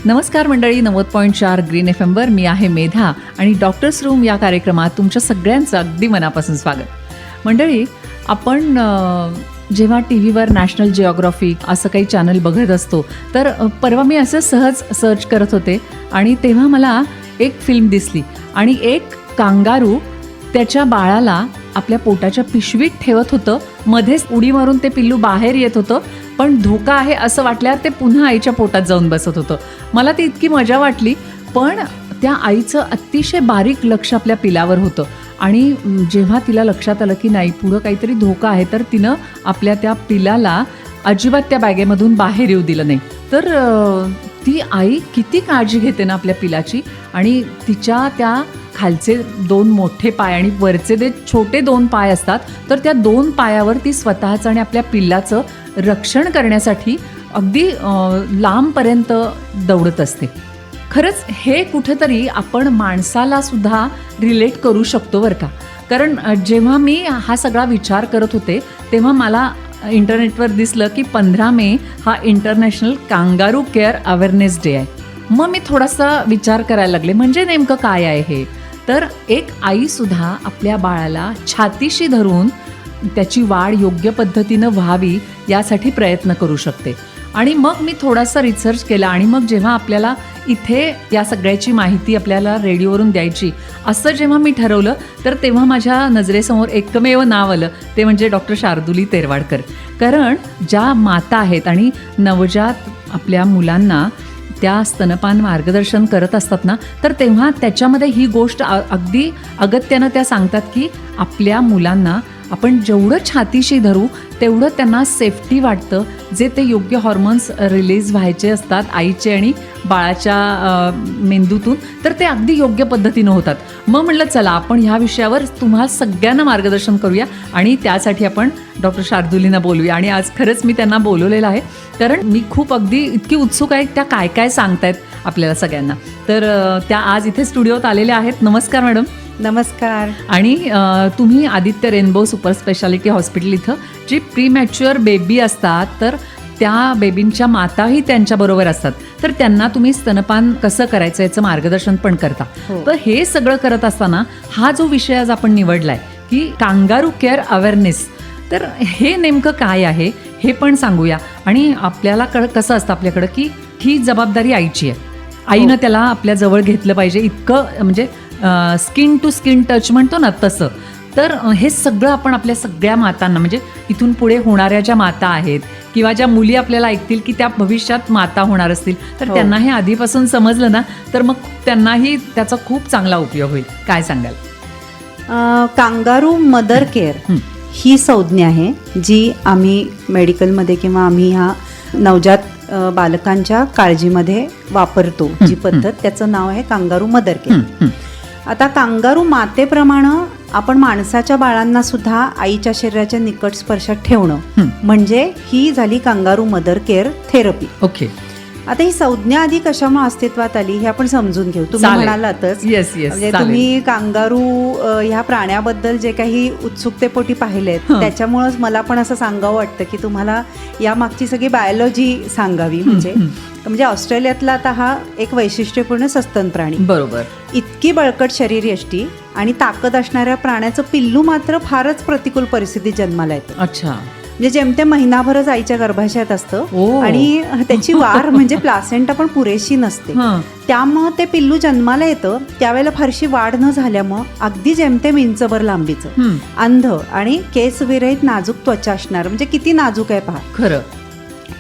नमस्कार मंडळी, 90.4 green FM वर मी आहे मेधा आणि डॉक्टर्स रूम या कार्यक्रमात तुमच्या सगळ्यांचं अगदी मनापासून स्वागत. मंडळी, आपण जेव्हा टी व्हीवर नॅशनल जिओग्राफी असं काही चॅनल बघत असतो तर परवा मी असं सहज सर्च करत होते आणि तेव्हा मला एक फिल्म दिसली आणि एक कांगारू त्याच्या बाळाला आपल्या पोटाच्या पिशवीत ठेवत होतं. मध्येच उडी मारून ते पिल्लू बाहेर येत होतं, पण धोका आहे असं वाटल्यावर ते पुन्हा आईच्या पोटात जाऊन बसत होतं. मला ती इतकी मजा वाटली, पण त्या आईचं अतिशय बारीक लक्ष आपल्या पिलावर होतं आणि जेव्हा तिला लक्षात आलं की नाही पुढं काहीतरी धोका आहे तर तिनं आपल्या त्या पिलाला अजिबात त्या बॅगेमधून बाहेर येऊ दिलं नाही. तर ती आई किती काळजी घेते ना आपल्या पिलाची, आणि तिच्या त्या खालचे 2 मोठे पाय आणि वरचे जे छोटे 2 पाय असतात तर त्या 2 पायावर ती स्वतःचं आणि आपल्या पिल्लाचं रक्षण करण्यासाठी अगदी लांबपर्यंत दौडत असते. खरंच हे कुठेतरी आपण माणसाला सुद्धा रिलेट करू शकतो बरं का. कारण जेव्हा मी हा सगळा विचार करत होते तेव्हा मला इंटरनेटवर दिसलं की 15 मे हा international kangaroo care awareness day आहे. मग मी थोडासा विचार करायला लागले, म्हणजे नेमकं काय आहे हे. तर एक आईसुद्धा आपल्या बाळाला छातीशी धरून त्याची वाढ योग्य पद्धतीनं व्हावी यासाठी प्रयत्न करू शकते. आणि मग मी थोडासा रिसर्च केला आणि मग जेव्हा आपल्याला इथे या सगळ्याची माहिती आपल्याला रेडिओवरून द्यायची असं जेव्हा मी ठरवलं तर तेव्हा माझ्या नजरेसमोर एकमेव नाव आलं, ते म्हणजे डॉक्टर शार्दुली तेरवाडकर. कारण ज्या माता आहेत आणि नवजात आपल्या मुलांना त्या स्तनपान मार्गदर्शन करत असतात ना, तर तेव्हा त्याच्यामध्ये ही गोष्ट अगदी अगत्यानं त्या सांगतात की आपल्या मुलांना आपण जेवढं छातीशी धरू तेवढं त्यांना सेफ्टी वाटतं. जे ते योग्य हॉर्मोन्स रिलीज व्हायचे असतात आईचे आणि बाळाच्या मेंदूतून, तर ते अगदी योग्य पद्धतीनं होतात. मग म्हटलं चला आपण ह्या विषयावर तुम्हाला सगळ्यांना मार्गदर्शन करूया आणि त्यासाठी आपण डॉक्टर शार्दुलींना बोलूया. आणि आज खरंच मी त्यांना बोलवलेलं आहे कारण मी खूप अगदी इतकी उत्सुक आहे त्या काय काय सांगतायत आपल्याला सगळ्यांना. तर त्या आज इथे स्टुडिओत आलेल्या आहेत. नमस्कार मॅडम. नमस्कार. आणि तुम्ही Aditya rainbow super speciality hospital इथं जी प्रीमॅच्युअर बेबी असतात तर त्या बेबींच्या माताही त्यांच्याबरोबर असतात, तर त्यांना तुम्ही स्तनपान कसं करायचं याचं मार्गदर्शन पण करता. तर हे सगळं करत असताना हा जो विषय आज आपण निवडलाय की कांगारू केअर अवेअरनेस, तर हे नेमकं काय आहे हे पण सांगूया. आणि आपल्याला कसं असतं आपल्याकडं की ही जबाबदारी आईची आहे, आईनं त्याला आपल्या जवळ घेतलं पाहिजे, इतकं म्हणजे स्किन टू स्किन टच म्हणतो ना तसं. तर हे सगळं आपण आपल्या सगळ्या मातांना, म्हणजे इथून पुढे होणाऱ्या ज्या माता आहेत किंवा ज्या मुली आपल्याला ऐकतील की त्या भविष्यात माता होणार असतील तर त्यांना हे आधीपासून समजलं ना तर मग त्यांनाही त्याचा खूप चांगला उपयोग होईल. काय सांगाल? कांगारू मदर केअर ही संज्ञा आहे जी आम्ही मेडिकलमध्ये किंवा आम्ही ह्या नवजात बालकांच्या काळजीमध्ये वापरतो. जी पद्धत, त्याचं नाव आहे कांगारू मदर केअर. आता कांगारू मातेप्रमाणे आपण माणसाच्या बाळांना सुद्धा आईच्या शरीराच्या निकट स्पर्शात ठेवणं म्हणजे ही झाली kangaroo mother care therapy. Okay. आता ही संज्ञा आधी कशामुळे अस्तित्वात आली हे आपण समजून घेऊ. तुम्ही म्हणालातच, म्हणजे तुम्ही कांगारू ह्या प्राण्याबद्दल जे काही उत्सुकतेपोटी पाहिलेत त्याच्यामुळेच मला पण असं सांगावं वाटतं की तुम्हाला या मागची सगळी बायोलॉजी सांगावी. म्हणजे ऑस्ट्रेलियातला आता हा एक वैशिष्ट्यपूर्ण सस्तन प्राणी, बरोबर, इतकी बळकट शरीरयष्टी आणि ताकद असणाऱ्या प्राण्याचं पिल्लू मात्र फारच प्रतिकूल परिस्थितीत जन्माला येतं. अच्छा. म्हणजे जेमते महिनाभरच आईच्या गर्भाशयात असतं आणि त्याची वाढ म्हणजे प्लासेंटा पण पुरेशी नसते. त्यामुळं ते पिल्लू जन्माला येतं त्यावेळेला फारशी वाढ न झाल्यामुळं अगदी जेमतेम इंचभर लांबीचं, अंध आणि केस विरहित नाजूक त्वचा असणार. म्हणजे किती नाजूक आहे पहा. खरं.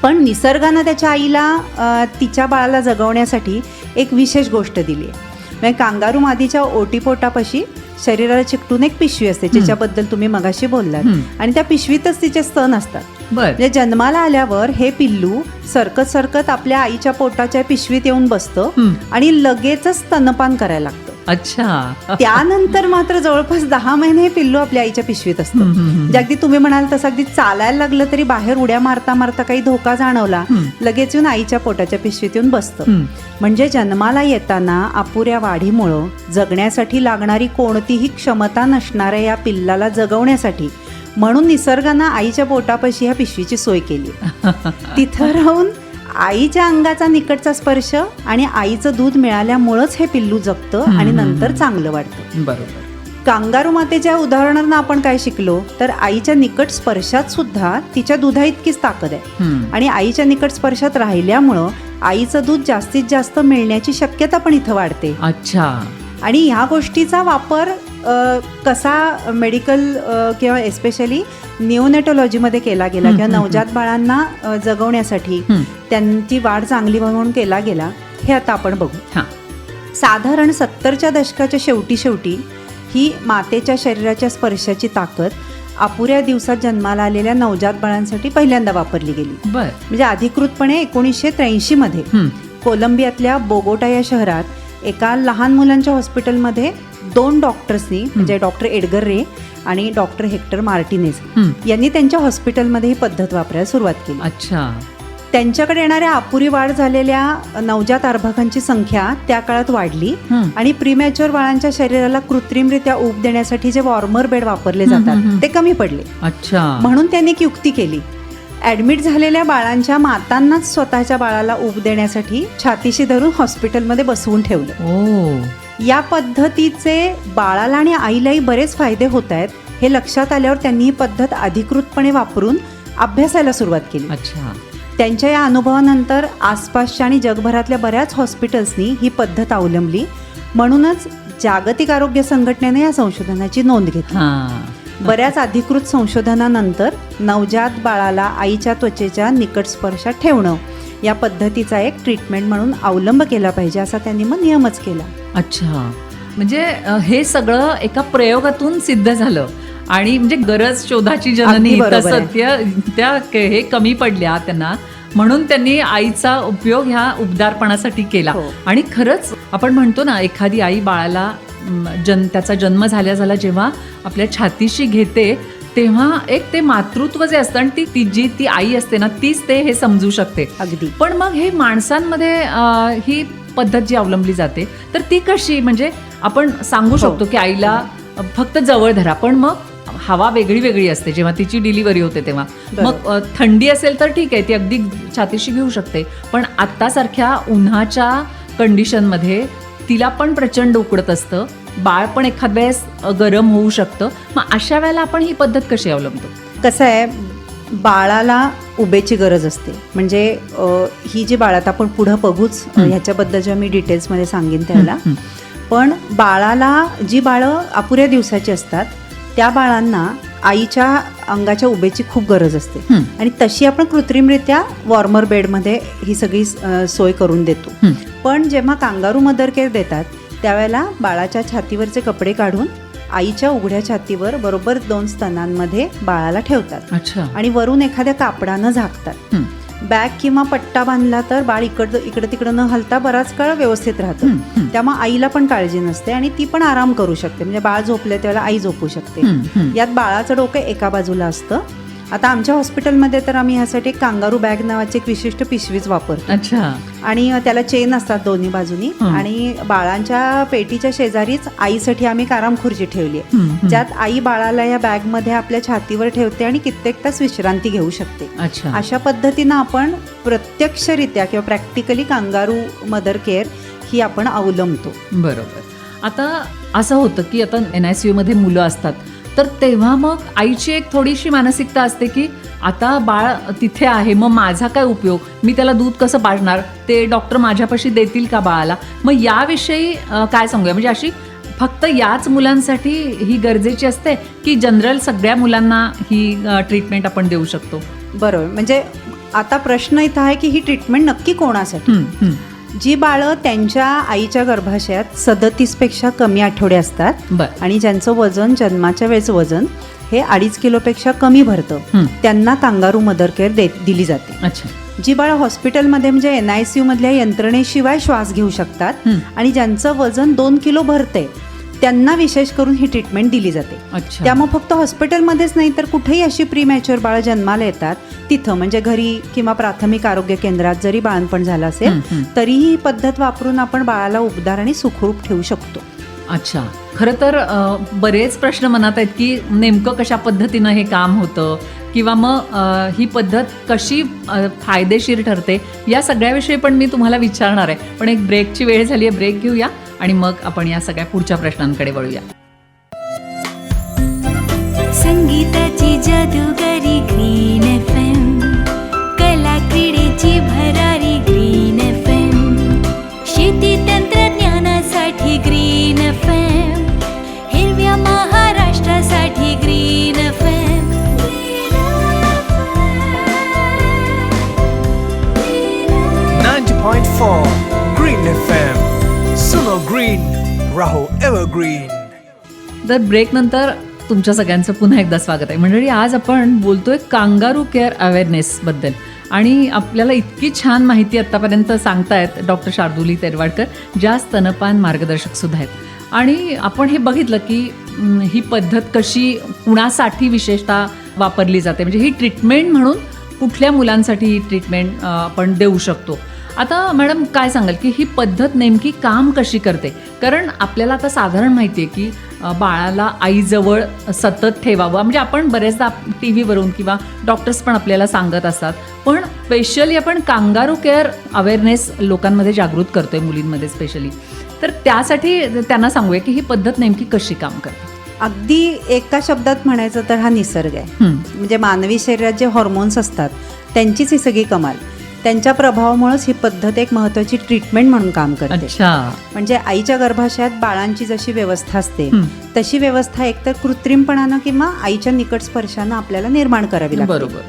पण निसर्गानं त्याच्या आईला तिच्या बाळाला जगवण्यासाठी एक विशेष गोष्ट दिली आहे. म्हणजे कांगारू मादीच्या ओटीपोटापाशी शरीराला चिकटून एक पिशवी असते ज्याच्याबद्दल तुम्ही मगाशी बोललात, आणि त्या पिशवीतच तिचे स्तन असतात. म्हणजे जन्माला आल्यावर हे पिल्लू सरकत सरकत आपल्या आईच्या पोटाच्या पिशवीत येऊन बसतं आणि लगेचच स्तनपान करायला लागतं. अच्छा. त्यानंतर मात्र जवळपास 10 महिने हे पिल्लू आपल्या आईच्या पिशवीत असतं. म्हणजे अगदी तुम्ही म्हणाल तसं अगदी चालायला लागलं तरी बाहेर उड्या मारता मारता काही धोका जाणवला लगेच येऊन आईच्या पोटाच्या पिशवीत येऊन बसतं. म्हणजे जन्माला येताना अपुऱ्या वाढीमुळं जगण्यासाठी लागणारी कोणतीही क्षमता नसणाऱ्या या पिल्लाला जगवण्यासाठी म्हणून निसर्गानं आईच्या पोटापाशी ह्या पिशवीची सोय केली. तिथं राहून आईच्या अंगाचा निकटचा स्पर्श आणि आईचं दूध मिळाल्यामुळंच हे पिल्लू जगतं आणि नंतर चांगलं वाढतं. बरोबर. कांगारू मातेच्या उदाहरणानं आपण काय शिकलो तर आईच्या निकट स्पर्शात सुद्धा तिच्या दुधाइतकीच ताकद आहे आणि आईच्या निकट स्पर्शात राहिल्यामुळं आईचं दूध जास्तीत जास्त मिळण्याची शक्यता पण इथं वाढते. अच्छा. आणि ह्या गोष्टीचा वापर कसा मेडिकल किंवा एस्पेशली निओनेटॉलॉजीमध्ये केला गेला किंवा नवजात बाळांना जगवण्यासाठी त्यांची वाढ चांगली म्हणून केला गेला हे आता आपण बघू. साधारण 70च्या दशकाच्या शेवटी ही मातेच्या शरीराच्या स्पर्शाची ताकद अपुऱ्या दिवसात जन्माला आलेल्या नवजात बाळांसाठी पहिल्यांदा वापरली गेली. म्हणजे अधिकृतपणे 1983 मध्ये कोलंबियातल्या बोगोटा या शहरात एका लहान मुलांच्या हॉस्पिटलमध्ये 2 डॉक्टर्सनी म्हणजे डॉक्टर एडगर रे आणि डॉक्टर हेक्टर मार्टिनेज यांनी त्यांच्या हॉस्पिटलमध्ये ही पद्धत वापरायला सुरुवात केली. अच्छा. त्यांच्याकडे येणाऱ्या अपुरी वाढ झालेल्या नवजात अर्भकांची संख्या त्या काळात वाढली आणि प्रीमॅच्युअर बाळांच्या शरीराला कृत्रिमरित्या ऊब देण्यासाठी जे वॉर्मर बेड वापरले जातात ते कमी पडले. अच्छा. म्हणून त्यांनी एक युक्ती केली. ऍडमिट झालेल्या बाळांच्या मातांनाच स्वतःच्या बाळाला ऊब देण्यासाठी छातीशी धरून हॉस्पिटलमध्ये बसवून ठेवलं. या पद्धतीचे बाळाला आणि आईलाही बरेच फायदे होत आहेत हे लक्षात आल्यावर त्यांनी ही पद्धत अधिकृतपणे वापरून अभ्यासायला सुरुवात केली. अच्छा. त्यांच्या या अनुभवानंतर आसपासच्या आणि जगभरातल्या बऱ्याच हॉस्पिटल्सनी ही पद्धत अवलंबली. म्हणूनच जागतिक आरोग्य संघटनेने या संशोधनाची नोंद घेतली. बऱ्याच अधिकृत संशोधनानंतर नवजात बाळाला आईच्या त्वचेच्या निकट स्पर्शात ठेवणं या पद्धतीचा एक ट्रीटमेंट म्हणून अवलंब केला पाहिजे असा त्यांनी मग नियमच केला. अच्छा. म्हणजे हे सगळं एका प्रयोगातून सिद्ध झालं आणि म्हणजे गरज शोधाची जननी सत्य त्या हे कमी पडल्या त्यांना म्हणून त्यांनी आईचा उपयोग ह्या उबदारपणासाठी केला. आणि खरंच आपण म्हणतो ना एखादी आई बाळाला त्याचा जन्म झाल्या जेव्हा आपल्या छातीशी घेते तेव्हा एक ते मातृत्व जे असतं आणि ती आई असते ना तीच ते हे समजू शकते. अगदी. पण मग हे माणसांमध्ये ही पद्धत जी अवलंबली जाते तर ती कशी म्हणजे आपण सांगू शकतो की आईला फक्त जवळ धरा पण मग हवा वेगळी असते जेव्हा तिची डिलिव्हरी होते तेव्हा मग थंडी असेल तर ठीक आहे ती अगदी छातीशी घेऊ शकते पण आत्तासारख्या उन्हाच्या कंडिशनमध्ये तिला पण प्रचंड उकडत असतं बाळ पण एखाद वेळेस गरम होऊ शकतं मग अशा वेळेला आपण ही पद्धत कशी अवलंबतो. कसं आहे बाळाला उभेची गरज असते म्हणजे ही जी बाळात आपण पुढं बघूच ह्याच्याबद्दल जेव्हा मी डिटेल्समध्ये सांगेन त्याला पण बाळाला जी बाळं अपुऱ्या दिवसाची असतात त्या बाळांना आईच्या अंगाच्या उभेची खूप गरज असते आणि तशी आपण कृत्रिमरित्या वॉर्मर बेडमध्ये ही सगळी सोय करून देतो. पण जेव्हा कांगारू मदर केअर देतात त्यावेळेला बाळाच्या छातीवरचे कपडे काढून आईच्या उघड्या छातीवर बरोबर 2 स्तनांमध्ये बाळाला ठेवतात आणि वरून एखाद्या कापडानं झाकतात. बॅग किंवा पट्टा बांधला तर बाळ इकडं तिकडं न हलता बराच काळ व्यवस्थित राहतं. त्यामुळे आईला पण काळजी नसते आणि ती पण आराम करू शकते म्हणजे बाळ झोपले त्यावेळेला आई झोपू शकते. यात बाळाचं डोकं एका बाजूला असतं. आता आमच्या हॉस्पिटलमध्ये तर आम्ही ह्यासाठी कांगारू बॅग नावाची एक विशिष्ट पिशवीच वापरतो. अच्छा. आणि त्याला चेन असतात दोन्ही बाजूनी आणि बाळांच्या पेटीच्या शेजारीच आईसाठी आम्ही आराम खुर्ची ठेवली आहे ज्यात आई बाळाला या बॅग मध्ये आपल्या छातीवर ठेवते आणि कित्येक तास विश्रांती घेऊ शकते. अशा पद्धतीनं आपण प्रत्यक्षरित्या किंवा प्रॅक्टिकली कांगारू मदर केअर ही आपण अवलंबतो. बरोबर. आता असं होतं की आता NICU मध्ये मुलं असतात तर तेव्हा मग आईची एक थोडीशी मानसिकता असते की आता बाळ तिथे आहे मग माझा काय उपयोग मी त्याला दूध कसं पाजणार ते डॉक्टर माझ्यापाशी देतील का बाळाला मग याविषयी काय सांगूया म्हणजे अशी फक्त याच मुलांसाठी ही गरजेची असते की जनरल सगळ्या मुलांना ही ट्रीटमेंट आपण देऊ शकतो. बरोबर. म्हणजे आता प्रश्न इथं आहे की ही ट्रीटमेंट नक्की कोणासाठी. जी बाळं त्यांच्या आईच्या गर्भाशयात 37 पेक्षा कमी आठवडे असतात आणि ज्यांचं वजन जन्माच्या वेळेचं वजन हे 2.5 किलोपेक्षा कमी भरतं त्यांना कांगारू मदर केअर दिली जाते. जी बाळं हॉस्पिटलमध्ये म्हणजे NICU मधल्या यंत्रणेशिवाय श्वास घेऊ शकतात आणि ज्यांचं वजन 2 किलो भरते त्यांना विशेष करून ही ट्रीटमेंट दिली जाते. त्यामुळे फक्त हॉस्पिटलमध्येच नाही तर कुठेही अशी प्रीमॅच्युअर बाळं जन्माला येतात तिथं म्हणजे घरी किंवा प्राथमिक आरोग्य केंद्रात जरी बाळंतपण झालं असेल तरीही ही पद्धत वापरून आपण बाळाला उबदार आणि सुखरूप ठेवू शकतो. अच्छा. खरं तर बरेच प्रश्न मनात आहेत की नेमकं कशा पद्धतीनं हे काम होतं किंवा मग ही पद्धत कशी फायदेशीर ठरते या सगळ्याविषयी पण मी तुम्हाला विचारणार आहे. पण एक ब्रेकची वेळ झाली आहे, ब्रेक घेऊया आणि मग आपण या सगळ्या पुढच्या प्रश्नांकडे वळूया. संगीताची जादूगारी ग्रीन FM, कला क्रीडेची भरारी ग्रीन FM, शेती तंत्रज्ञानासाठी ग्रीन FM, हिरव्या महाराष्ट्रासाठी ग्रीन FM. 90.4 Green FM. सुनो ग्रीन, राहो एव्हरग्रीन. तर ब्रेकनंतर तुमच्या सगळ्यांचं पुन्हा एकदा स्वागत आहे. मंडळी, आज आपण बोलतोय कांगारू केअर अवेअरनेसबद्दल आणि आपल्याला इतकी छान माहिती आत्तापर्यंत सांगतायत डॉक्टर शार्दुली तेरवाडकर, ज्या स्तनपान मार्गदर्शक सुद्धा आहेत. आणि आपण हे बघितलं की ही पद्धत कशी कुणासाठी विशेषतः वापरली जाते, म्हणजे ही ट्रीटमेंट म्हणून कुठल्या मुलांसाठी ही ट्रीटमेंट आपण देऊ शकतो. आता मॅडम काय सांगाल की ही पद्धत नेमकी काम कशी करते? कारण आपल्याला आता साधारण माहिती आहे की बाळाला आईजवळ सतत ठेवावं, म्हणजे आपण बरेचदा टी व्हीवरून किंवा डॉक्टर्स पण आपल्याला सांगत असतात, पण स्पेशली आपण कांगारू केअर अवेअरनेस लोकांमध्ये जागृत करतोय, मुलींमध्ये स्पेशली. तर त्यासाठी त्यांना सांगूया की ही पद्धत नेमकी कशी काम करते. अगदी एका शब्दात म्हणायचं तर हा निसर्ग आहे. म्हणजे मानवी शरीरात जे हॉर्मोन्स असतात त्यांचीच ही सगळी कमाल. त्यांच्या प्रभावामुळेच ही पद्धत एक महत्त्वाची ट्रीटमेंट म्हणून काम करते. म्हणजे आईच्या गर्भाशयात बाळांची जशी व्यवस्था असते तशी व्यवस्था एकतर कृत्रिमपणानं किंवा आईच्या निकट स्पर्शानं आपल्याला निर्माण करावी लागते. बरोबर.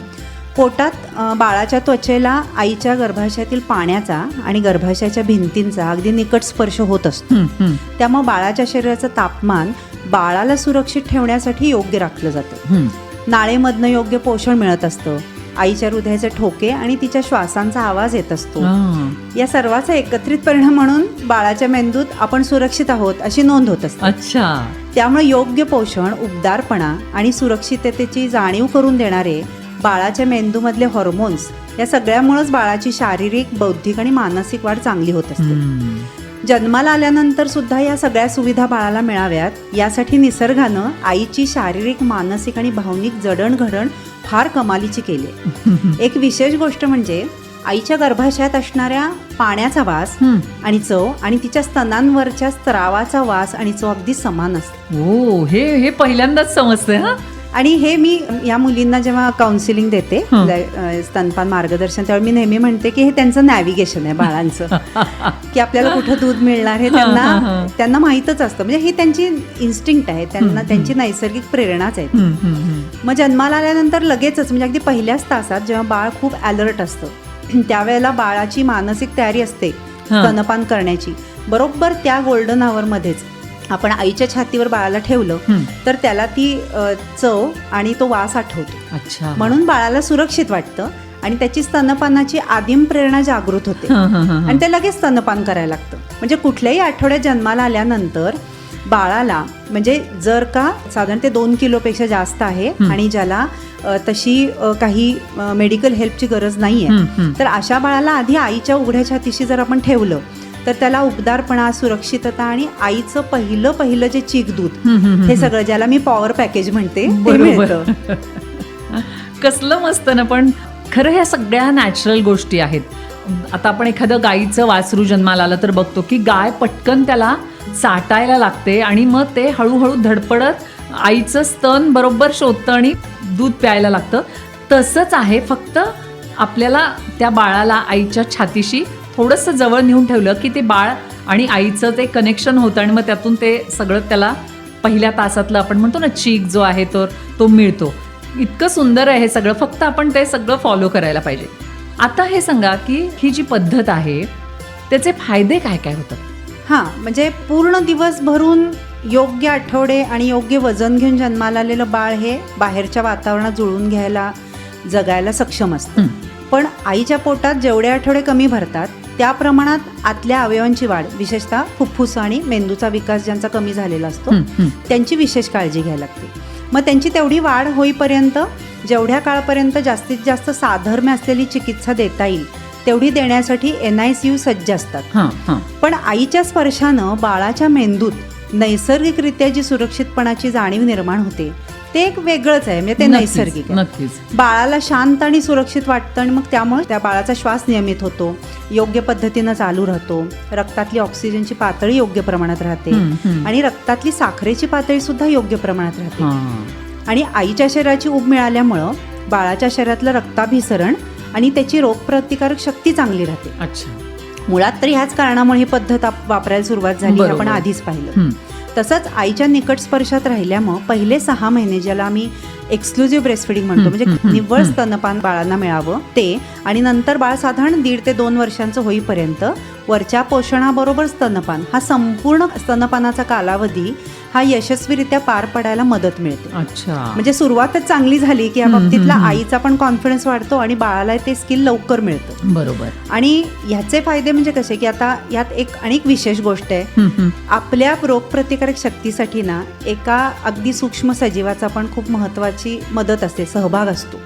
पोटात बाळाच्या त्वचेला आईच्या गर्भाशयातील पाण्याचा आणि गर्भाशयाच्या भिंतींचा अगदी निकट स्पर्श होत असतो. त्यामुळे बाळाच्या शरीराचं तापमान बाळाला सुरक्षित ठेवण्यासाठी योग्य राखलं जातं. नाळेमधनं योग्य पोषण मिळत असतं. आईच्या हृदयाचे ठोके आणि तिच्या श्वासांचा आवाज येत असतो. या सर्वाचा एकत्रित परिणाम म्हणून बाळाच्या मेंदूत आपण सुरक्षित आहोत अशी नोंद होत असते. त्यामुळे योग्य पोषण, उबदारपणा आणि सुरक्षिततेची जाणीव करून देणारे बाळाच्या मेंदूमधले हॉर्मोन्स या सगळ्यामुळेच बाळाची शारीरिक, बौद्धिक आणि मानसिक वाढ चांगली होत असते. जन्माला आल्यानंतर सुद्धा या सगळ्या सुविधा बाळाला मिळाव्यात यासाठी निसर्गानं आईची शारीरिक, मानसिक आणि भावनिक जडणघडण फार कमालीची केली. एक विशेष गोष्ट म्हणजे आईच्या गर्भाशयात असणाऱ्या पाण्याचा वास आणि चव आणि तिच्या स्तनांवरच्या स्त्रावाचा वास आणि चव अगदी समान असते. हो, हे पहिल्यांदाच समजतंय. आणि हे मी या मुलींना जेव्हा काउन्सिलिंग देते, स्तनपान मार्गदर्शन, त्यावेळी मी नेहमी म्हणते की हे त्यांचं नॅव्हिगेशन आहे बाळांचं, की आपल्याला कुठं दूध मिळणार हे त्यांना माहीतच असतं. म्हणजे ही त्यांची इन्स्टिंक्ट आहे, त्यांना त्यांची नैसर्गिक प्रेरणाच आहे. मग जन्माला आल्यानंतर लगेचच म्हणजे अगदी पहिल्याच तासात जेव्हा बाळ खूप अलर्ट असतं त्यावेळेला बाळाची मानसिक तयारी असते स्तनपान करण्याची. बरोबर त्या गोल्डन आवरमध्येच आपण आईच्या छातीवर बाळाला ठेवलं तर त्याला ती चव आणि तो वास आठवतो. म्हणून बाळाला सुरक्षित वाटतं आणि त्याची स्तनपानाची आदिम प्रेरणा जागृत होते आणि ते लगेच स्तनपान करायला लागतं. म्हणजे कुठल्याही आठवड्यात जन्माला आल्यानंतर बाळाला, म्हणजे जर का साधारण ते 2 किलोपेक्षा जास्त आहे आणि ज्याला तशी काही मेडिकल हेल्पची गरज नाही आहे, तर अशा बाळाला आधी आईच्या उघड्या छातीशी जर आपण ठेवलं तर त्याला उबदारपणा, सुरक्षितता आणि आईचं पहिलं जे चीक दूध हे सगळं, ज्याला मी पॉवर पॅकेज म्हणते, कसलं मस्त ना. पण खरं ह्या सगळ्या नॅचरल गोष्टी आहेत. आता आपण एखादं गाईचं वासरू जन्माला आलं तर बघतो की गाय पटकन त्याला चाटायला लागते आणि मग ते हळूहळू धडपडत आईचं स्तन बरोबर शोधतं आणि दूध प्यायला लागतं. तसंच आहे, फक्त आपल्याला त्या बाळाला आईच्या छातीशी थोडंसं जवळ नेऊन ठेवलं की ते बाळ आणि आईचं ते कनेक्शन होतं आणि मग त्यातून ते सगळं त्याला पहिल्या तासातलं आपण म्हणतो ना चीक जो आहे तो मिळतो. इतकं सुंदर आहे हे सगळं, फक्त आपण ते सगळं फॉलो करायला पाहिजे. आता हे सांगा की ही जी पद्धत आहे त्याचे फायदे काय काय होतात? म्हणजे पूर्ण दिवस भरून योग्य आठवडे आणि योग्य वजन घेऊन जन्माला आलेलं बाळ हे बाहेरच्या वातावरणात जुळून घ्यायला, जगायला सक्षम असतं. पण आईच्या पोटात जेवढे आठवडे कमी भरतात त्या प्रमाणात आतल्या अवयवांची वाढ, विशेषतः फुफ्फुस आणि मेंदूचा विकास ज्यांचा कमी झालेला असतो त्यांची विशेष काळजी घ्यायला लागते. मग त्यांची तेवढी वाढ होईपर्यंत जेवढ्या काळपर्यंत जास्तीत जास्त साधर्म्य असलेली चिकित्सा देता येईल तेवढी देण्यासाठी NICU सज्ज असतात. पण आईच्या स्पर्शानं बाळाच्या मेंदूत नैसर्गिकरित्या जी सुरक्षितपणाची जाणीव निर्माण होते ते एक वेगळंच आहे, म्हणजे ते नक्कीच, नैसर्गिक आहे. नक्कीच. बाळाला शांत आणि सुरक्षित वाटतं आणि मग त्यामुळे त्या बाळाचा श्वास नियमित होतो, योग्य पद्धतीनं चालू राहतो, रक्तातली ऑक्सिजनची पातळी योग्य प्रमाणात राहते आणि रक्तातली साखरेची पातळी सुद्धा योग्य प्रमाणात राहते. आणि आईच्या शरीराची ऊब मिळाल्यामुळं बाळाच्या शरीरातलं रक्ताभिसरण आणि त्याची रोगप्रतिकारक शक्ती चांगली राहते. अच्छा. मुळात तर ह्याच कारणामुळे ही पद्धत वापरायला सुरुवात झाली, हे आपण बरोबर. आधीच पाहिलं. तसंच आईच्या निकट स्पर्शात राहिल्यामुळे पहिले 6 महिने, ज्याला आम्ही एक्सक्लुझिव्ह ब्रेस्ट फिडिंग म्हणतो, म्हणजे निव्वळ स्तनपान बाळांना मिळावं ते, आणि नंतर बाळ साधारण 1.5 ते 2 वर्षांचं होईपर्यंत वरच्या पोषणाबरोबर स्तनपान, हा संपूर्ण स्तनपानाचा कालावधी हा यशस्वीरित्या पार पडायला मदत मिळते. अच्छा. म्हणजे सुरुवातच चांगली झाली की या बाबतीतला आईचा पण कॉन्फिडन्स वाढतो आणि बाळाला ते स्किल लवकर मिळतं. बरोबर. आणि ह्याचे फायदे म्हणजे कसे की आता यात एक अनेक विशेष गोष्ट आहे. आपल्या रोगप्रतिकारक शक्तीसाठी ना एका अगदी सूक्ष्म सजीवाचा पण खूप महत्वाची मदत असते, सहभाग असतो.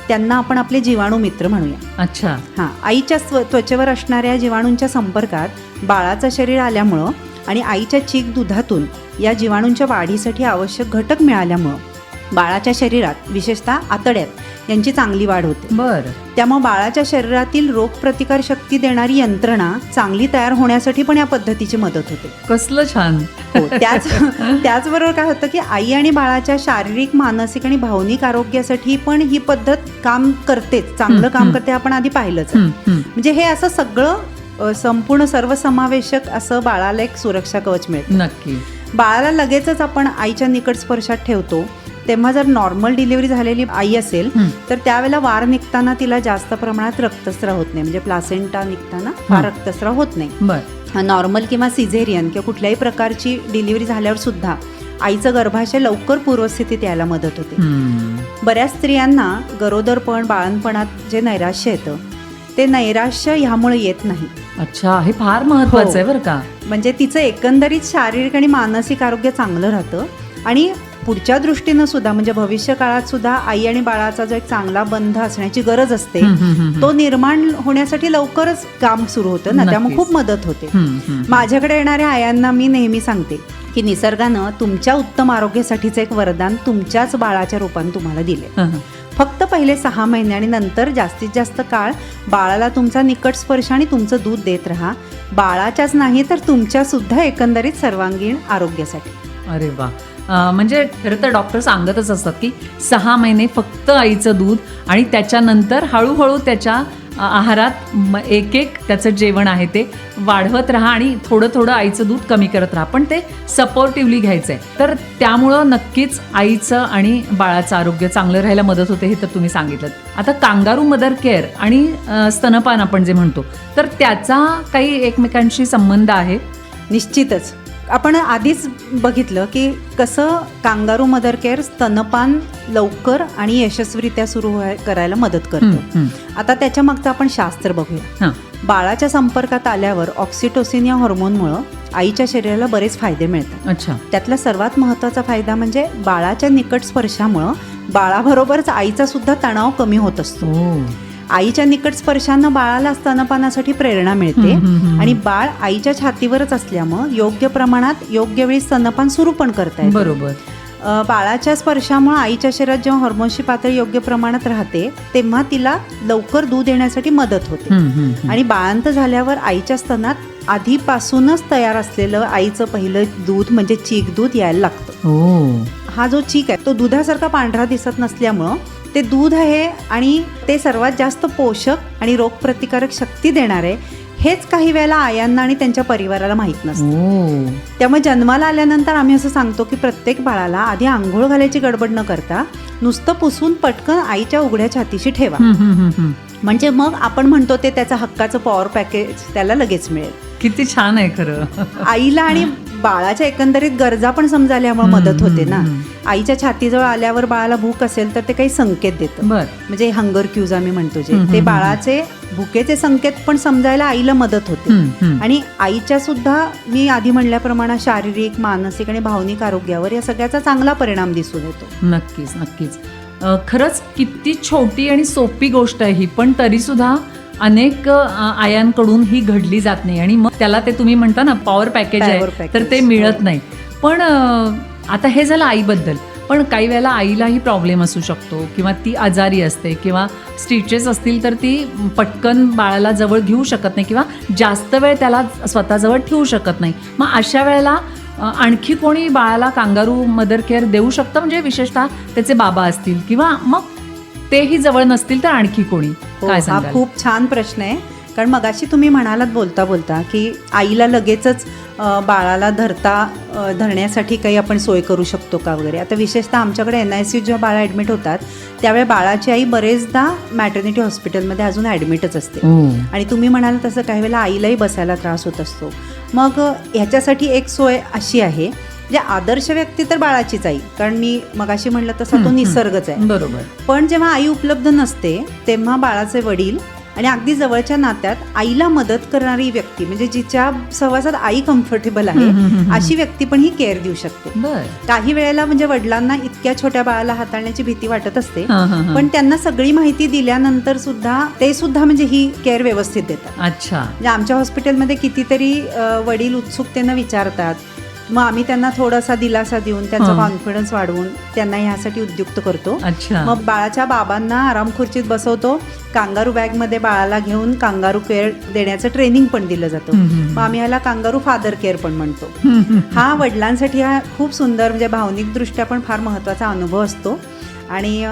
त्यांना आपण आपले जीवाणू मित्र म्हणूया. अच्छा. आईच्या त्वचेवर असणाऱ्या जीवाणूंच्या संपर्कात बाळाचं शरीर आल्यामुळं आणि आईच्या चीक दुधातून या जीवाणूंच्या वाढीसाठी आवश्यक घटक मिळाल्यामुळं बाळाच्या शरीरात, विशेषतः आतड्यात, यांची चांगली वाढ होते. बरं. त्यामुळे बाळाच्या शरीरातील रोगप्रतिकार शक्ती देणारी यंत्रणा चांगली तयार होण्यासाठी पण या पद्धतीची मदत होते. कसलं छान. त्याचबरोबर काय होतं की आई आणि बाळाच्या शारीरिक, मानसिक आणि भावनिक आरोग्यासाठी पण ही पद्धत काम करतेच, चांगलं काम करते, आपण आधी पाहिलंच. म्हणजे हे असं सगळं संपूर्ण सर्वसमावेशक असं बाळाला एक सुरक्षा कवच मिळतं. नक्की. बाळाला लगेचच आपण आईच्या निकट स्पर्शात ठेवतो, तेव्हा जर नॉर्मल डिलिव्हरी झालेली आई असेल तर त्यावेळेला वार निघताना तिला जास्त प्रमाणात रक्तस्राव होत नाही, म्हणजे प्लासेंटा निघताना फार रक्तस्राव होत नाही. बरं. नॉर्मल किंवा सिझेरियन किंवा कुठल्याही प्रकारची डिलिव्हरी झाल्यावर सुद्धा आईचं गर्भाशय लवकर पूर्वस्थितीत यायला मदत होते. बऱ्याच स्त्रियांना गरोदरपण, बाळणपणात जे नैराश्य येतं ते नैराश्य ह्यामुळे येत नाही. अच्छा, हे फार महत्वाचं आहे बरं का. म्हणजे तिचं एकंदरीत शारीरिक आणि मानसिक आरोग्य चांगलं राहतं आणि पुढच्या दृष्टीनं सुद्धा, म्हणजे भविष्य काळात सुद्धा आई आणि बाळाचा जो एक चांगला बंध असण्याची गरज असते तो निर्माण होण्यासाठी लवकरच काम सुरू होतं ना, त्यामुळे खूप मदत होते. माझ्याकडे येणाऱ्या आयांना मी नेहमी सांगते की निसर्गानं तुमच्या उत्तम आरोग्यासाठीचं एक वरदान तुमच्याच बाळाच्या रूपाने तुम्हाला दिले. फक्त पहिले 6 महिने आणि नंतर जास्तीत जास्त काळ बाळाला तुमचा निकट स्पर्श आणि तुमचं दूध देत राहा, बाळाच्याच नाही तर तुमच्या सुद्धा एकंदरीत सर्वांगीण आरोग्यासाठी. अरे वा. म्हणजे खरं तर डॉक्टर सांगतच असतात की 6 महिने फक्त आईचं दूध आणि त्याच्यानंतर हळूहळू त्याच्या आहारात एक एक त्याचं जेवण आहे ते वाढवत राहा आणि थोडं थोडं आईचं दूध कमी करत राहा, पण ते सपोर्टिव्हली घ्यायचं आहे. तर त्यामुळं नक्कीच आईचं आणि बाळाचं आरोग्य चांगलं राहायला मदत होते, हे तर तुम्ही सांगितलं. आता कांगारू मदर केअर आणि स्तनपान आपण जे म्हणतो, तर त्याचा काही एकमेकांशी संबंध आहे? निश्चितच. आपण आधीच बघितलं की कसं कांगारू मदर केअर स्तनपान लवकर आणि यशस्वीरित्या सुरू करायला मदत करतं. आता त्याच्या मागचं आपण शास्त्र बघूया. बाळाच्या संपर्कात आल्यावर ऑक्सिटोसिन या हॉर्मोनमुळं आईच्या शरीराला बरेच फायदे मिळतात. अच्छा. त्यातला सर्वात महत्त्वाचा फायदा म्हणजे बाळाच्या निकट स्पर्शामुळं बाळाबरोबरच आईचा सुद्धा तणाव कमी होत असतो. आईच्या निकट स्पर्शानं बाळाला स्तनपानासाठी प्रेरणा मिळते आणि बाळ आईच्या छातीवरच असल्यामुळे योग्य प्रमाणात योग्य वेळी स्तनपान सुरू पण करता येतं. बरोबर. बाळाच्या स्पर्शामुळे आईच्या शरीरात जेव्हा हॉर्मोनची पातळी योग्य प्रमाणात राहते तेव्हा तिला लवकर दूध येण्यासाठी मदत होते. आणि बाळांत झाल्यावर आईच्या स्तनात आधीपासूनच तयार असलेलं आईचं पहिलं दूध म्हणजे चीक दूध यायला लागतं. हा जो चीक आहे तो दुधासारखा पांढरा दिसत नसल्यामुळं ते दूध आहे आणि ते सर्वात जास्त पोषक आणि रोगप्रतिकारक शक्ती देणार आहे, हेच काही वेळेला आयांना आणि त्यांच्या परिवाराला माहीत नसतं. त्यामुळे जन्माला आल्यानंतर आम्ही असं सांगतो की प्रत्येक बाळाला आधी आंघोळ घालायची गडबड न करता नुसतं पुसून पटकन आईच्या उघड्या छातीशी ठेवा, म्हणजे मग आपण म्हणतो ते त्याचं हक्काचं पॉवर पॅकेज त्याला लगेच मिळेल. किती छान आहे खरं. आईला आणि बाळाच्या एकंदरीत गरजा पण समजायल्यामुळे मदत होते ना. आईच्या छातीजवळ आल्यावर बाळाला भूक असेल तर ते काही संकेत देतं, म्हणजे हंगर क्यूज आम्ही म्हणतो जे, ते बाळाचे भुकेचे संकेत पण समजायला आईला मदत होते. आणि आईच्या सुद्धा मी आधी म्हणल्याप्रमाणे शारीरिक, मानसिक आणि भावनिक आरोग्यावर या सगळ्याचा चांगला परिणाम दिसून येतो. नक्कीच नक्कीच. खरंच किती छोटी आणि सोपी गोष्ट आहे ही, पण तरी सुद्धा अनेक आयांकडून ही घडली जात नाही आणि मग त्याला ते तुम्ही म्हणता ना पॉवर पॅकेज आहे तर ते मिळत नाही. पण आता हे झालं आईबद्दल. पण काही वेळेला आईलाही प्रॉब्लेम असू शकतो किंवा ती आजारी असते किंवा स्टिचेस असतील तर ती पटकन बाळाला जवळ घेऊ शकत नाही किंवा जास्त वेळ त्याला स्वतःजवळ ठेवू शकत नाही. मग अशा वेळेला आणखी कोणी बाळाला कांगारू मदर केअर देऊ शकतं, म्हणजे विशेषतः त्याचे बाबा असतील किंवा मग तेही जवळ नसतील तर आणखी कोणी? काय हा सांगाल? खूप छान प्रश्न आहे. कारण मगाशी तुम्ही म्हणालात बोलता बोलता की आईला लगेचच बाळाला धरण्यासाठी काही आपण सोय करू शकतो का वगैरे. आता विशेषतः आमच्याकडे NICU जेव्हा बाळा ॲडमिट होतात त्यावेळी बाळाची आई बरेचदा मॅटर्निटी हॉस्पिटलमध्ये अजून ॲडमिटच असते. आणि तुम्ही म्हणाल तसं काही वेळेला आईलाही बसायला त्रास होत असतो. मग ह्याच्यासाठी एक सोय अशी आहे, जे आदर्श व्यक्ती तर बाळाचीच आई, कारण मी मगाशी म्हटलं तसा तो निसर्गच आहे. बरोबर. पण जेव्हा आई उपलब्ध नसते तेव्हा बाळाचे वडील आणि अगदी जवळच्या नात्यात आईला मदत करणारी व्यक्ती, म्हणजे जिच्या सहवासात आई कम्फर्टेबल आहे अशी व्यक्ती पण ही केअर देऊ शकते. काही वेळेला म्हणजे वडिलांना इतक्या छोट्या बाळाला हाताळण्याची भीती वाटत असते, पण त्यांना सगळी माहिती दिल्यानंतर सुद्धा ते सुद्धा म्हणजे ही केअर व्यवस्थित देतात. अच्छा. म्हणजे आमच्या हॉस्पिटलमध्ये कितीतरी वडील उत्सुकतेनं विचारतात, मग आम्ही त्यांना थोडासा दिलासा देऊन त्यांचा कॉन्फिडन्स वाढवून त्यांना ह्यासाठी उद्युक्त करतो. मग बाळाच्या बाबांना आराम खुर्चीत बसवतो, कांगारू बॅगमध्ये बाळाला घेऊन कांगारू केअर देण्याचं ट्रेनिंग पण दिलं जातं. मग आम्ही ह्याला कांगारू फादर केअर पण म्हणतो. हा वडिलांसाठी हा खूप सुंदर म्हणजे भावनिकदृष्ट्या पण फार महत्त्वाचा अनुभव असतो. आणि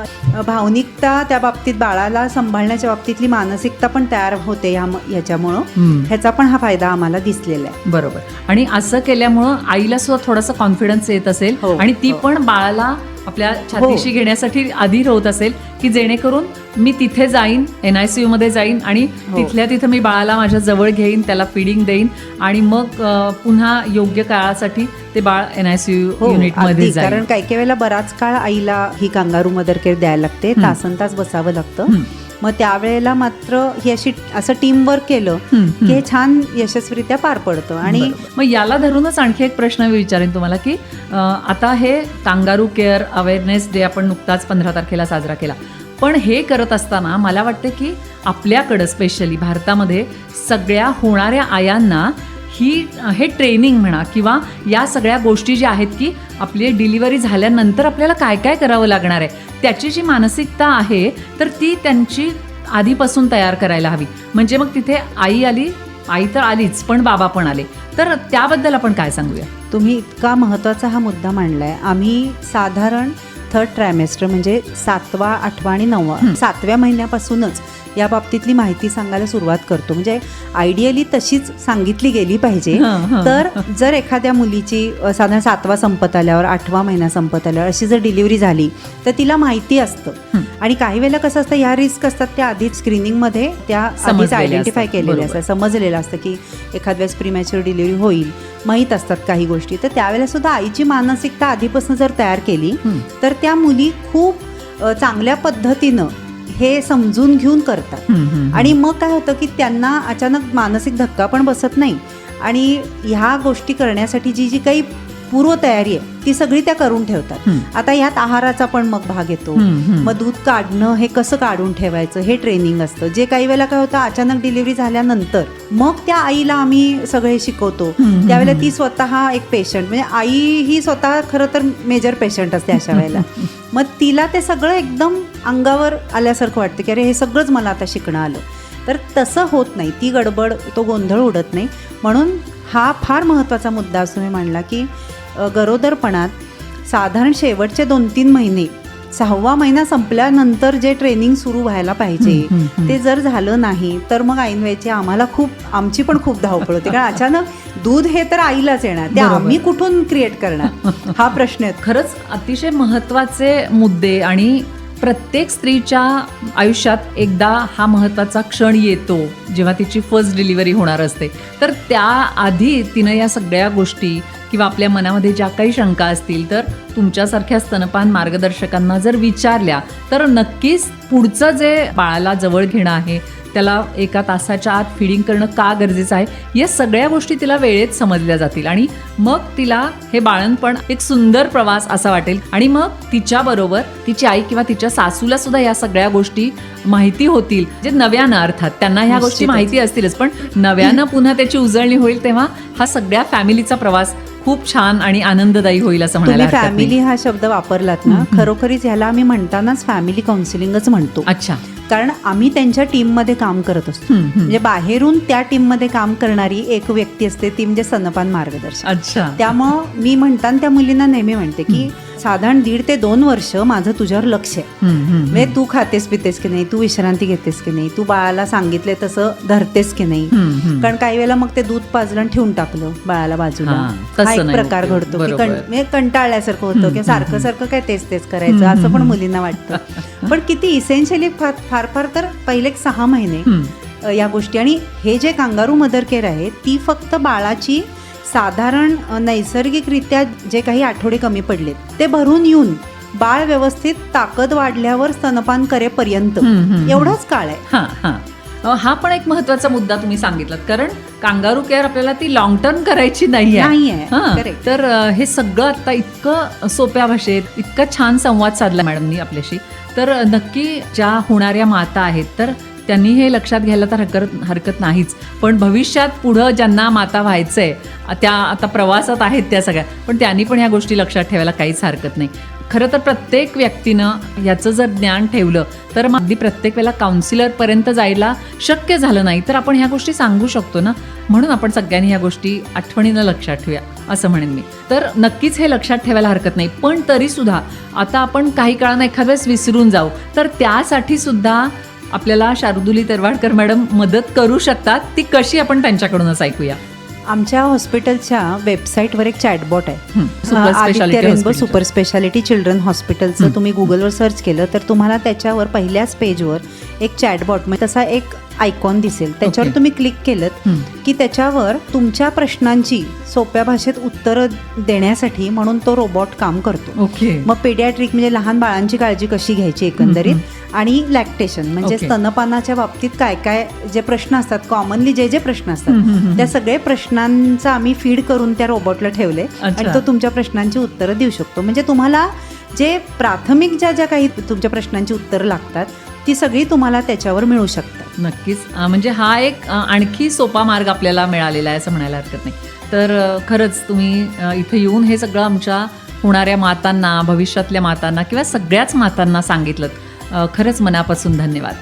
भावनिकता त्या बाबतीत बाळाला सांभाळण्याच्या बाबतीतली मानसिकता पण तयार होते ह्याच्यामुळं. ह्याचा पण हा फायदा आम्हाला दिसलेला आहे. बरोबर. आणि असं केल्यामुळं आईला सुद्धा थोडासा कॉन्फिडन्स येत असेल आणि ती पण बाळाला आपल्या छातीशी घेण्यासाठी अधीर होत असेल की जेणेकरून मी तिथे जाईन, NICU मध्ये जाईन आणि तिथल्या तिथं मी बाळाला माझ्या जवळ घेईन, त्याला फिडिंग देईन आणि मग पुन्हा योग्य काळासाठी ते बाळ NICU युनिटमध्ये जाईल. कारण काही काही वेळेला बराच काळ आईला ही कांगारू मदर केअर द्यायला लागते, तासनतास बसावं लागतं. मग त्यावेळेला मात्र ही अशी असं टीम वर्क केलं की हे छान यशस्वीरित्या पार पडतं. आणि मग याला धरूनच आणखी एक प्रश्न विचारेन तुम्हाला की आता हे कांगारू केअर अवेअरनेस डे आपण नुकताच 15 तारखेला साजरा केला, पण हे करत असताना मला वाटतं की आपल्याकडं स्पेशली भारतामध्ये सगळ्या होणाऱ्या आयांना हे ट्रेनिंग म्हणा किंवा या सगळ्या गोष्टी ज्या आहेत की आपली डिलिव्हरी झाल्यानंतर आपल्याला काय काय करावं लागणार आहे त्याची जी मानसिकता आहे तर ती त्यांची आधीपासून तयार करायला हवी. म्हणजे मग तिथे आई तर आलीच पण बाबा पण आले, तर त्याबद्दल आपण काय सांगूया? तुम्ही इतका महत्त्वाचा हा मुद्दा मांडलाय. आम्ही साधारण 3rd ट्रायमेस्टर म्हणजे 7वा, 8वा आणि 9वा 7व्या महिन्यापासूनच या बाबतीतली माहिती सांगायला सुरुवात करतो. म्हणजे आयडियली तशीच सांगितली गेली पाहिजे. तर जर एखाद्या मुलीची साधारण 7वा संपत आल्यावर 8वा महिना संपत आल्यावर अशी जर डिलिव्हरी झाली तर तिला माहिती असतं. आणि काही वेळेला कसं असतं, ह्या रिस्क असतात त्या आधीच स्क्रीनिंगमध्ये त्या आधीच आयडेंटिफाय केलेल्या असतात, समजलेलं असतं की एखाद वेळेस प्रीमॅच्युअर डिलिव्हरी होईल, माहीत असतात काही गोष्टी. तर त्यावेळेला सुद्धा आईची मानसिकता आधीपासून जर तयार केली तर त्या मुली खूप चांगल्या पद्धतीनं हे समजून घेऊन करतात. आणि मग काय होतं की त्यांना अचानक मानसिक धक्का पण बसत नाही आणि ह्या गोष्टी करण्यासाठी जी काही पूर्वतयारी आहे ती सगळी त्या करून ठेवतात. आता ह्यात आहाराचा पण मग भाग येतो. मग दूध काढणं हे कसं काढून ठेवायचं हे ट्रेनिंग असतं. जे काही वेळेला काय होतं, अचानक डिलिव्हरी झाल्यानंतर मग त्या आईला आम्ही सगळे शिकवतो. त्यावेळेला ती स्वतः एक पेशंट, म्हणजे आई ही स्वतः खरं तर मेजर पेशंट असते अशा वेळेला. मग तिला ते सगळं एकदम अंगावर आल्यासारखं वाटतं की अरे हे सगळंच मला आता शिकणं आलं. तर तसं होत नाही, ती गडबड, तो गोंधळ उडत नाही. म्हणून हा फार महत्त्वाचा मुद्दा असं मी मांडला की गरोदरपणात साधारण शेवटचे 2-3 महिने, 6वा महिना संपल्यानंतर जे ट्रेनिंग सुरू व्हायला पाहिजे ते जर झालं नाही तर मग ऐनवेळची आमची पण खूप धावपळ होते. कारण अचानक दूध हे तर आईलाच येणार, ते आम्ही कुठून क्रिएट करणार हा प्रश्न आहे. खरंच अतिशय महत्त्वाचे मुद्दे. आणि प्रत्येक स्त्रीच्या आयुष्यात एकदा हा महत्त्वाचा क्षण येतो जेव्हा तिची फर्स्ट डिलिव्हरी होणार असते. तर त्याआधी तिनं या सगळ्या गोष्टी किंवा आपल्या मनामध्ये ज्या काही शंका असतील तर तुमच्यासारख्या स्तनपान मार्गदर्शकांना जर विचारल्या तर नक्कीच पुढचं जे बाळाला जवळ घेणं आहे त्याला एका तासाच्या आत फिडिंग करणं का गरजेचं आहे, या सगळ्या गोष्टी तिला वेळेत समजल्या जातील आणि मग तिला हे बाळंतपण एक सुंदर प्रवास असा वाटेल. आणि मग तिच्याबरोबर तिची आई किंवा तिच्या सासूला सुद्धा या सगळ्या गोष्टी माहिती होतील, जे नव्यानं, अर्थात त्यांना ह्या गोष्टी माहिती असतीलच, पण नव्यानं पुन्हा त्याची उजळणी होईल, तेव्हा हा सगळ्या फॅमिलीचा प्रवास खूप छान आणि आनंददायी होईल असं म्हणायला तुम्ही हरकत नाही. फॅमिली हा शब्द वापरलात ना, खरोखरीच ह्याला आम्ही म्हणतानाच फॅमिली काउन्सिलिंगच म्हणतो. अच्छा. कारण आम्ही त्यांच्या टीममध्ये काम करत असतो. म्हणजे बाहेरून त्या टीममध्ये काम करणारी एक व्यक्ती असते, ती म्हणजे स्तनपान मार्गदर्शक. अच्छा. त्यामुळं मी म्हणताना त्या मुलींना नेहमी म्हणते की साधारण 1.5 ते 2 वर्ष माझं तुझ्यावर लक्ष आहे. म्हणजे तू खातेस पितेस की नाही, तू विश्रांती घेतेस की नाही, तू बाळाला सांगितले तसं धरतेस की नाही. कारण काही वेळेला मग ते दूध पाजलं आणि ठेवून टाकलं बाळाला बाजूला, हा एक प्रकार घडतो की म्हणजे कंटाळल्यासारखं होतं की सारखं सारखं काय तेच तेच करायचं असं पण मुलींना वाटतं. पण किती इसेन्शियली फार फार तर पहिले 6 महिने या गोष्टी. आणि हे जे कांगारू मदर केअर आहे ती फक्त बाळाची साधारण नैसर्गिकरित्या जे काही आठवडे कमी पडलेत ते भरून येऊन बाळ व्यवस्थित ताकद वाढल्यावर स्तनपान करेपर्यंत एवढाच काळ आहे. हा पण एक महत्वाचा मुद्दा तुम्ही सांगितलात, कारण कांगारू केअर आपल्याला ती लॉंग टर्म करायची नाहीये. तर हे सगळं आता इतकं सोप्या भाषेत इतका छान संवाद साधला मॅडमनी आपल्याशी. तर नक्की ज्या होणाऱ्या माता आहेत तर त्यांनी हे लक्षात घ्यायला तर हरकत नाहीच, पण भविष्यात पुढं ज्यांना माता व्हायचंय त्या आता प्रवासात आहेत त्या सगळ्या, पण त्यांनी पण ह्या गोष्टी लक्षात ठेवायला काहीच हरकत नाही. खरं तर प्रत्येक व्यक्तीनं याचं जर ज्ञान ठेवलं तर मग अगदी प्रत्येक वेळेला काउन्सिलरपर्यंत जायला शक्य झालं नाही तर आपण ह्या गोष्टी सांगू शकतो ना. म्हणून आपण सगळ्यांनी ह्या गोष्टी आठवणीनं लक्षात ठेवूया असं म्हणेन मी. तर नक्कीच हे लक्षात ठेवायला हरकत नाही, पण तरीसुद्धा आता आपण काही काळानं एखाद्या वेळेस विसरून जाऊ तर त्यासाठी सुद्धा आपल्याला शार्दुली तरवाडकर मॅडम मदत करू शकतात. ती कशी, आपण त्यांच्याकडूनच ऐकूया. आमच्या हॉस्पिटलच्या वेबसाईटवर एक चॅटबॉट आहे, Aditya rainbow super speciality children हॉस्पिटलचं. तुम्ही गुगलवर सर्च केलं तर तुम्हाला त्याच्यावर पहिल्याच पेजवर एक चॅटबॉट म्हणजे तसा एक आयकॉन दिसेल. त्याच्यावर तुम्ही क्लिक केलं की त्याच्यावर तुमच्या प्रश्नांची सोप्या भाषेत उत्तरं देण्यासाठी म्हणून तो रोबोट काम करतो. मग पेडियाट्रिक म्हणजे लहान बाळांची काळजी कशी घ्यायची एकंदरीत, आणि लॅक्टेशन म्हणजे स्तनपानाच्या बाबतीत काय काय जे प्रश्न असतात, कॉमनली जे जे प्रश्न असतात त्या सगळे प्रश्नांचा आम्ही फीड करून त्या रोबोटला ठेवले आणि तो तुमच्या प्रश्नांची उत्तरं देऊ शकतो. म्हणजे तुम्हाला जे प्राथमिक ज्या काही तुमच्या प्रश्नांची उत्तरं लागतात ती सगळी तुम्हाला त्याच्यावर मिळू शकतात. नक्कीच. म्हणजे हा एक आणखी सोपा मार्ग आपल्याला मिळालेला आहे असं म्हणायला हरकत नाही. तर खरंच तुम्ही इथं येऊन हे सगळं आमच्या होणाऱ्या मातांना, भविष्यातल्या मातांना किंवा सगळ्याच मातांना सांगितलं. खरंच मनापासून धन्यवाद.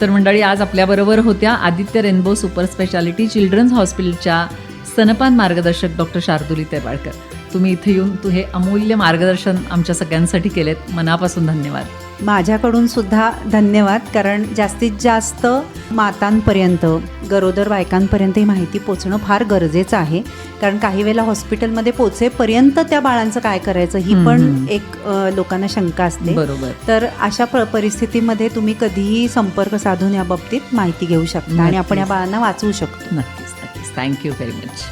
तर मंडळी, आज आपल्याबरोबर होत्या Aditya rainbow super speciality children's हॉस्पिटलच्या स्तनपान मार्गदर्शक डॉक्टर शार्दुली तरवाडकर. तुम्ही इथे येऊन हे अमूल्य मार्गदर्शन आमच्या सगळ्यांसाठी केलेत. मनापासून धन्यवाद. माझ्याकडून सुद्धा धन्यवाद, कारण जास्तीत जास्त मातांपर्यंत, गरोदर बायकांपर्यंत ही माहिती पोचणं फार गरजेचं आहे. कारण काही वेळेला हॉस्पिटलमध्ये पोचेपर्यंत त्या बाळांचं काय करायचं ही पण एक लोकांना शंका असते. बरोबर. तर अशा परिस्थितीमध्ये तुम्ही कधीही संपर्क साधून या बाबतीत माहिती घेऊ शकता आणि आपण या बाळांना वाचवू शकतो. नक्कीच. Thank you very much.